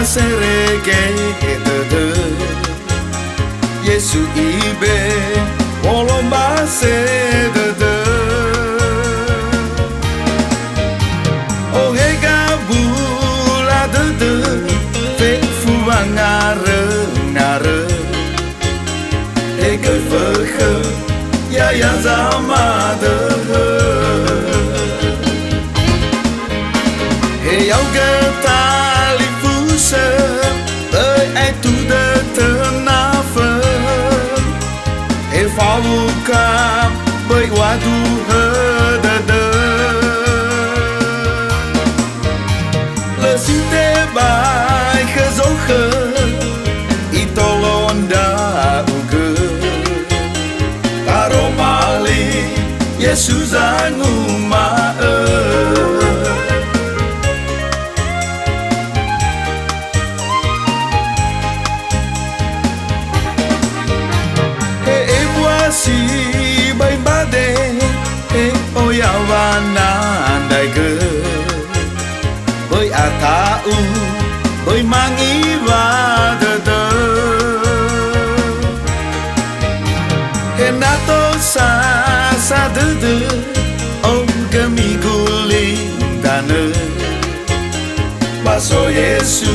sereke de Yesu ibe olomba se de o hega bula de fe fuangare ngare hega verge ya zama de hey au getali fuse ai tu de tenafe e faluka bởi qua tu hơ de le sinte bai khơ dấu khơ i tolonda uge taromali Yesus anguma si bay ba de oi avana dai ge oi atau oi mangi va de henato sa de om gami guling dane baso Yesu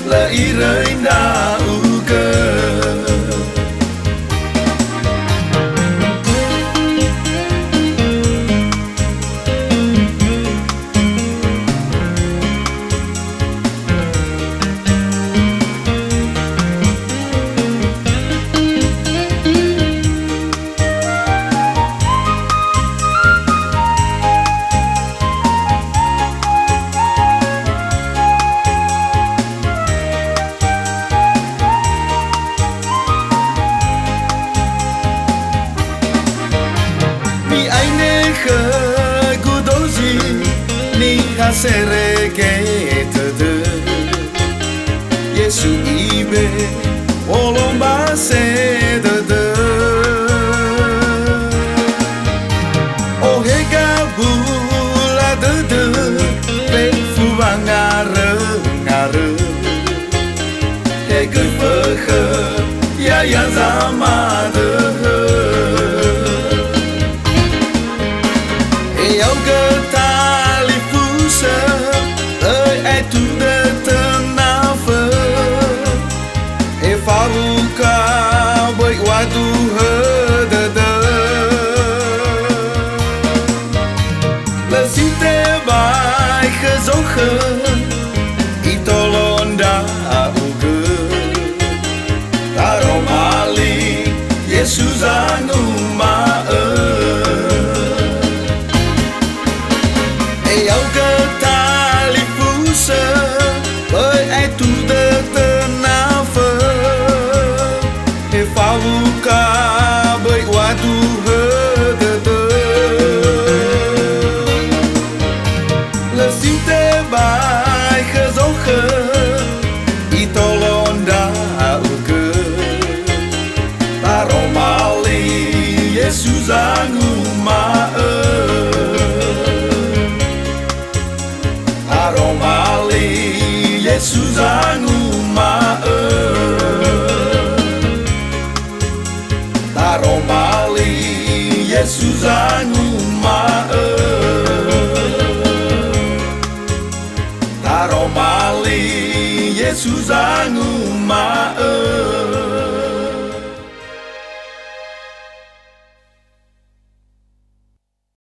la irei na uge ni sereke de Yesu ibe olomba se de o hega bula de pe fuangare ngare hega verge ya zama de e au getali fuse ai tu de tenafe e faluka bởi qua tu hơ de le sinte bai khơ dấu khơ i tolonda uge taromali Yesus anguma au getali fuse bởi ai tu de tenafe e faluka bởi qua tu hơ de le sinte bai khơ dấu khơ i tolonda uge taromali Yesus anguma taromali Yesus anguma taromali Yesus anguma taromali Yesus anguma